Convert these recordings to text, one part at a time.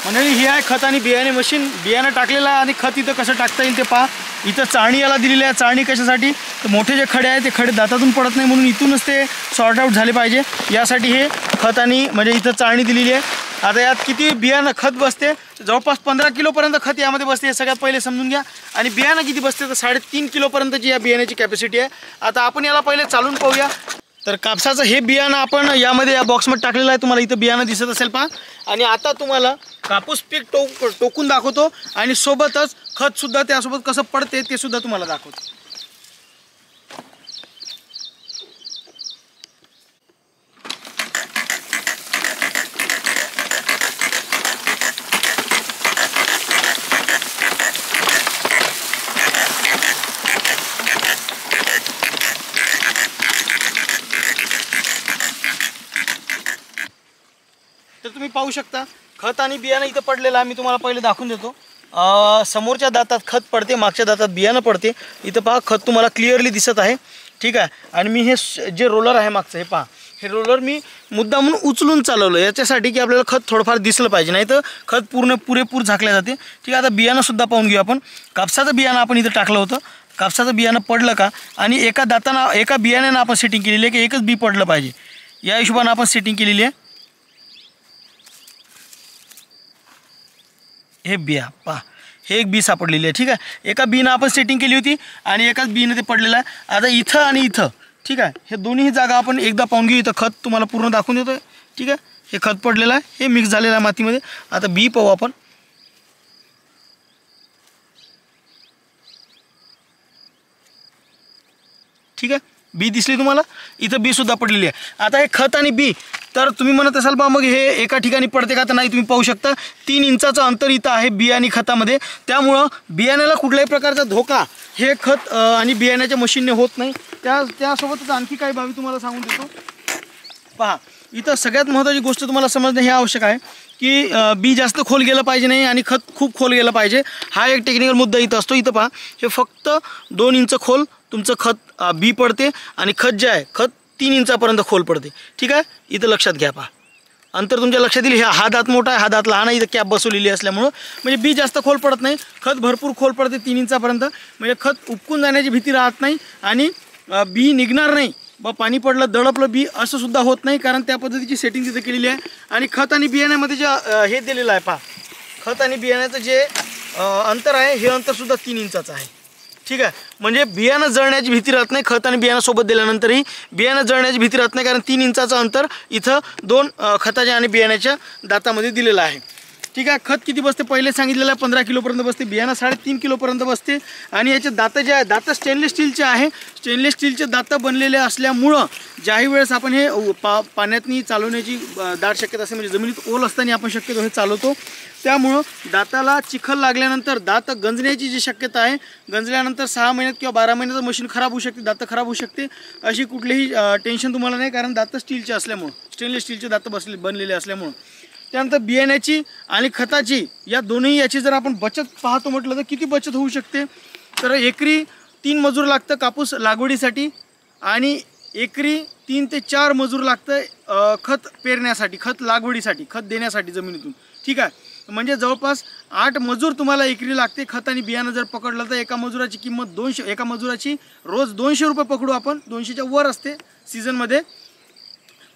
मंडळी ही आहे खत आणि बियाणे मशीन. बियाणं टाकलेलं आहे आणि खत इथं कसं टाकता येईल ते पहा. इथं चाळणी याला दिलेली आहे. चाळणी कशासाठी तर मोठे जे खडे आहेत ते खडे दातातून पडत नाही म्हणून इथूनच ते सॉर्ट आउट झाले पाहिजे यासाठी हे खत आणि म्हणजे इथं चाळणी दिलेली आहे. आता यात किती बियाणं खत बसते जवळपास 15 किलोपर्यंत खत यामध्ये बसते हे सगळ्यात पहिले समजून घ्या. आणि बियाणं किती बसते तर 3.5 किलोपर्यंतची या बियाण्याची कॅपॅसिटी आहे. आता आपण याला पहिले चालून पाहूया. तर कापसाचं हे बियाणं आपण यामध्ये या बॉक्समध्ये टाकलेलं आहे. तुम्हाला इथं बियाणं दिसत असेल पहा. आणि आता तुम्हाला कापूस पीक टोकून दाखवतो आणि सोबतच खतसुद्धा त्यासोबत कसं पडते ते सुद्धा तुम्हाला दाखवतो. तर तुम्ही पाहू शकता खत आणि बियाणं इथं पडलेलं आहे. मी तुम्हाला पहिले दाखवून देतो. समोरच्या दातात खत पडते, मागच्या दातात बियाणं पडते. इथं पहा खत तुम्हाला क्लिअरली दिसत आहे. ठीक आहे. आणि मी हे जे रोलर आहे मागचं हे पहा, हे रोलर मी मुद्दामून उचलून चालवलं याच्यासाठी की आपल्याला खत थोडंफार दिसलं पाहिजे, नाही तर खत पुरेपूर झाकले जाते. ठीक आहे. आता बियाणंसुद्धा पाहून घेऊ आपण. कापसाचं बियाणं आपण इथं टाकलं होतं. कापसाचं बियाणं पडलं का आणि एका बियाण्यानं आपण सेटिंग केलेली आहे की एकच बी पडलं पाहिजे या हिशोबानं आपण सेटिंग केलेली आहे. हे बिया पहा, हे एक बी सापडलेली आहे. ठीक आहे. एका बीनं आपण सेटिंग केली होती आणि एकाच बीनं ते पडलेलं आहे. आता इथं आणि इथं ठीक आहे, हे दोन्ही जागा आपण एकदा पाहून घेऊ. इथं खत तुम्हाला पूर्ण दाखवून देतो. ठीक आहे. हे खत पडलेलं आहे, हे मिक्स झालेलं आहे मातीमध्ये. आता बी पाहू आपण. ठीक आहे. बी दिसली तुम्हाला, इथं बी सुद्धा पडलेली आहे. आता हे खत आणि बी तर तुम्ही म्हणत असाल बा मग हे एका ठिकाणी पडते का तर नाही. तुम्ही पाहू शकता 3 इंचाचं अंतर इथं आहे बी आणि खतामध्ये. त्यामुळं बियाण्याला कुठल्याही प्रकारचा धोका हे खत आणि बियाण्याच्या मशीनने होत नाही. त्यासोबतच आणखी काही बाबी तुम्हाला सांगून देतो. पहा इथं सगळ्यात महत्त्वाची गोष्ट तुम्हाला समजणं हे आवश्यक आहे की बी जास्त खोल गेलं पाहिजे नाही आणि खत खूप खोल गेलं पाहिजे. हा एक टेक्निकल मुद्दा इथं असतो. इथं पहा हे फक्त 2 इंच खोल तुमचं खत बी पडते आणि खत जे आहे खत 3 इंचापर्यंत खोल पडते. ठीक आहे. इथं लक्षात घ्या. पहा अंतर तुमच्या लक्षात येईल. हा दात मोठा आहे, हा दात लहान आहे. इथं कॅप बसवलेली असल्यामुळं म्हणजे बी जास्त खोल पडत नाही, खत भरपूर खोल पडते 3 इंचापर्यंत. म्हणजे खत उपकून जाण्याची भीती राहत नाही आणि बी निघणार नाही बा पाणी पडलं दडपलं बी असं सुद्धा होत नाही, कारण त्या पद्धतीची सेटिंग तिथे केलेली आहे. आणि खत आणि बियाण्यामध्ये जे हे दिलेलं आहे पहा, खत आणि बियाण्याचं जे अंतर आहे हे अंतरसुद्धा 3 इंचाचं आहे. ठीक आहे. म्हणजे बियाणं जळण्याची भीती राहत नाही. खत आणि बियाणं सोबत दिल्यानंतरही बियाणं जळण्याची भीती राहत नाही, कारण 3 इंचाचं अंतर इथं 2 खताच्या आणि बियाण्याच्या दातामध्ये दिलेलं आहे. ठीक आहे. खत किती बसते पहिले सांगितलेलं आहे 15 किलोपर्यंत बसते. बियाणं 3.5 किलोपर्यंत बसते. आणि याचे दातं जे आहे दातं स्टेनलेस स्टीलचे आहे. स्टेनलेस स्टीलचे दातं बनलेले असल्यामुळं ज्याही वेळेस आपण हे पाण्यातनी चालवण्याची दाट शक्यता असते, म्हणजे जमिनीत ओल असताना आपण शक्यतो हे चालवतो. त्यामुळं दाताला चिखल लागल्यानंतर दात गंजण्याची जी शक्यता आहे, गंजल्यानंतर 6 महिन्यात किंवा 12 महिन्यात मशीन खराब होऊ शकते, दातं खराब होऊ शकते. अशी कुठलीही टेन्शन तुम्हाला नाही, कारण दातं स्टीलचे असल्यामुळं, स्टेनलेस स्टीलचे दातं बनलेले असल्यामुळं. त्यानंतर बियाण्याची आणि खताची या दोन्ही याची जर आपण बचत पाहतो म्हटलं तर किती बचत होऊ शकते तर एकरी 3 मजूर लागतं कापूस लागवडीसाठी आणि एकरी 3 ते 4 मजूर लागतं खत पेरण्यासाठी, खत लागवडीसाठी, खत देण्यासाठी जमिनीतून. ठीक आहे. म्हणजे जवळपास 8 मजूर तुम्हाला एकरी लागते. खत आणि बियाणं जर पकडलं तर एका मजुराची किंमत 200, एका मजुराची रोज 200 रुपये पकडू आपण. 200च्या वर असते सीझनमध्ये,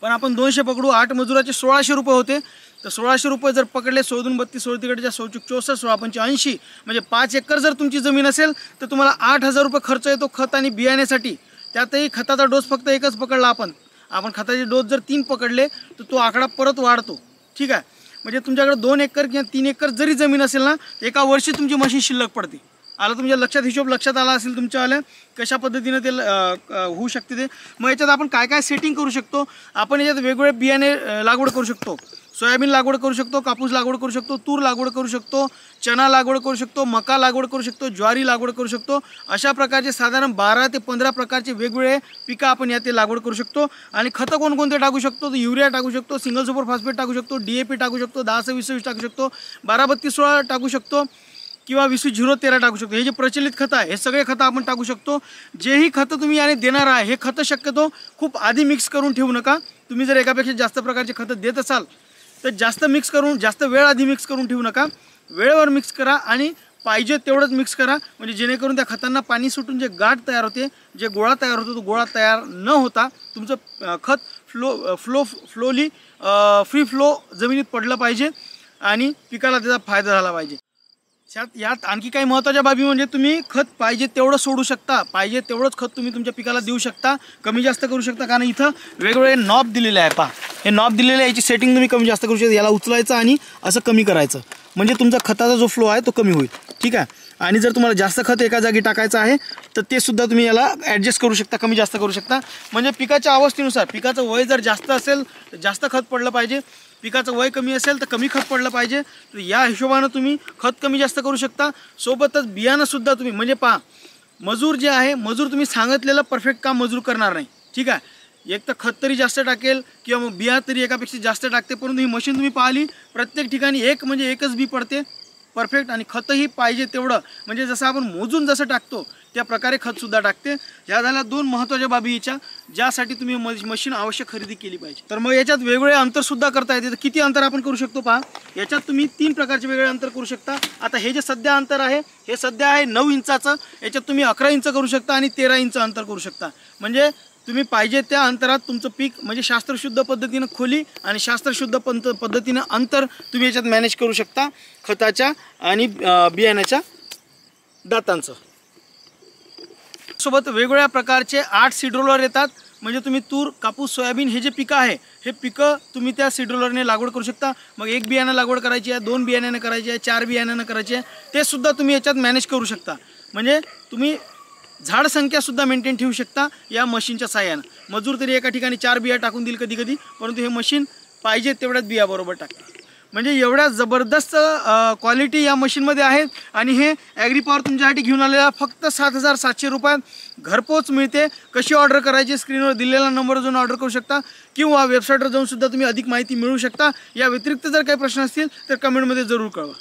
पण आपण 200 पकडू. 8 मजुराचे 1600 रुपये होते. तर 1600 रुपये जर पकडले 16 2 32 16 तिकडच्या 16 64 16 5 80 म्हणजे 5 एकर जर तुमची जमीन असेल तर तुम्हाला 8000 रुपये खर्च येतो खत आणि बियाण्यासाठी. त्यातही खताचा डोस फक्त एकच पकडला आपण खताचे डोस जर 3 पकडले तर तो आकडा परत वाढतो. ठीक आहे. म्हणजे तुमच्याकडे 2 एकर किंवा 3 एकर जरी जमीन असेल ना, एका वर्षी तुमची मशीन शिल्लक पडते. आलं तुमच्या लक्षात, हिशोब लक्षात आला असेल तुमच्यावाल्या कशा पद्धतीने ते होऊ शकते ते. मग याच्यात आपण काय काय सेटिंग करू शकतो. आपण याच्यात वेगवेगळे बियाणे लागवड करू शकतो. सोयाबीन लागवड करू शकतो, कापूस लागवड करू शकतो, तूर लागवड करू शकतो, चना लागवड करू शकतो, मका लागवड करू शकतो, ज्वारी लागवड करू शकतो. अशा प्रकारचे साधारण 12 ते 15 प्रकारचे वेगवेगळे पिकं आपण यात लागवड करू शकतो. आणि खतं कोणकोणते टाकू शकतो तर युरिया टाकू शकतो, सिंगल सुपर फॉस्फेट टाकू शकतो, DAP टाकू शकतो, 10-26-26 टाकू शकतो, 12-32-16 टाकू शकतो किंवा 20-0-13 टाकू शकतो. हे जे प्रचलित खतं आहे हे सगळे खतं आपण टाकू शकतो. जेही खतं तुम्ही याने देणार आहे हे खतं शक्यतो खूप आधी मिक्स करून ठेवू नका. तुम्ही जर एकापेक्षा जास्त प्रकारचे खतं देत असाल तर जास्त मिक्स करून, जास्त वेळ आधी मिक्स करून ठेवू नका, वेळेवर मिक्स करा आणि पाहिजे तेवढंच मिक्स करा, म्हणजे जेणेकरून त्या खतांना पाणी सुटून जे गाठ तयार होते, जे गोळा तयार होतो, तो गोळा तयार न होता तुमचं खत फ्लोली फ्री फ्लो जमिनीत पडलं पाहिजे आणि पिकाला त्याचा फायदा झाला पाहिजे. यात आणखी काही महत्त्वाच्या बाबी म्हणजे तुम्ही खत पाहिजे तेवढं सोडू शकता, पाहिजे तेवढंच खत तुम्ही तुमच्या पिकाला देऊ शकता, कमी जास्त करू शकता. कारण इथं वेगवेगळे नॉब दिलेले आहे. पहा, हे नॉब दिलेले आहे, याची सेटिंग तुम्ही कमी जास्त करू शकता. याला उचलायचं आणि असं कमी करायचं, म्हणजे तुमचा खताचा जो फ्लो आहे तो कमी होईल. ठीक आहे. आणि जर तुम्हाला जास्त खत एका जागी टाकायचं आहे तर ते सुद्धा तुम्ही याला ॲडजस्ट करू शकता, कमी जास्त करू शकता. म्हणजे पिकाच्या अवस्थेनुसार, पिकाचं वय जर जास्त असेल तर जास्त खत पडलं पाहिजे, पिकाचं वय कमी असेल तर कमी खत पडलं पाहिजे. तर या हिशोबानं तुम्ही खत कमी जास्त करू शकता. सोबतच बियाणंसुद्धा तुम्ही, म्हणजे पहा, मजूर जे आहे, मजूर तुम्ही सांगितलेलं परफेक्ट काम मजूर करणार नाही. ठीक आहे. एक तर खत तरी जास्त टाकेल किंवा मग बिया तरी एकापेक्षा जास्त टाकते, परंतु ही मशीन तुम्ही पाहिली, प्रत्येक ठिकाणी एकच बी पडते परफेक्ट, आणि खतही पाहिजे तेवढं, म्हणजे जसं आपण मोजून जसं टाकतो त्या प्रकारे खतसुद्धा टाकते. ह्या झाल्या 2 महत्त्वाच्या बाबी याच्या, ज्यासाठी तुम्ही मशीन आवश्यक खरेदी केली पाहिजे. तर मग याच्यात वेगवेगळे अंतरसुद्धा करता येते. तर किती अंतर आपण करू शकतो पहा, याच्यात तुम्ही 3 प्रकारचे वेगळे अंतर करू शकता. आता हे जे सध्या अंतर आहे, हे सध्या आहे 9 इंचाचं, याच्यात तुम्ही 11 इंच करू शकता आणि 13 इंच अंतर करू शकता. म्हणजे तुम्ही पाहिजे त्या अंतरात तुमचं पीक, म्हणजे शास्त्रशुद्ध पद्धतीनं खोली आणि शास्त्रशुद्ध पद्धतीनं अंतर तुम्ही याच्यात मॅनेज करू शकता खताच्या आणि बियाण्याच्या दातांचं. सोबत वेगवेगळ्या प्रकारचे 8 सीड रोलर येतात. म्हणजे तुम्ही तूर, कापूस, सोयाबीन हे जे पिकं आहे, हे पिकं तुम्ही त्या सीड रोलरने लागवड करू शकता. मग 1 बियाणं लागवड करायची आहे, 2 बियाण्यानं करायची आहे, 4 बियाण्यानं करायची आहे, ते सुद्धा तुम्ही याच्यात मॅनेज करू शकता. म्हणजे तुम्ही झाड संख्यासुद्धा मेंटेन ठेवू शकता या मशीनच्या साहाय्यानं. मजूर तरी एका ठिकाणी 4 बिया टाकून देईल कधी कधी, परंतु हे मशीन पाहिजे तेवढ्याच बिया बरोबर टाकते. म्हणजे एवढ्या जबरदस्त क्वालिटी या मशीनमध्ये आहेत. आणि हे ॲग्री पॉवर तुमच्यासाठी घेऊन आलेला फक्त 7,700 रुपयात घरपोच मिळते. कशी ऑर्डर करायची, स्क्रीनवर दिलेला नंबरवर जाऊन ऑर्डर करू शकता किंवा वेबसाईटवर जाऊन सुद्धा तुम्ही अधिक माहिती मिळवू शकता. या व्यतिरिक्त जर काही प्रश्न असतील तर कमेंटमध्ये जरूर कळवा.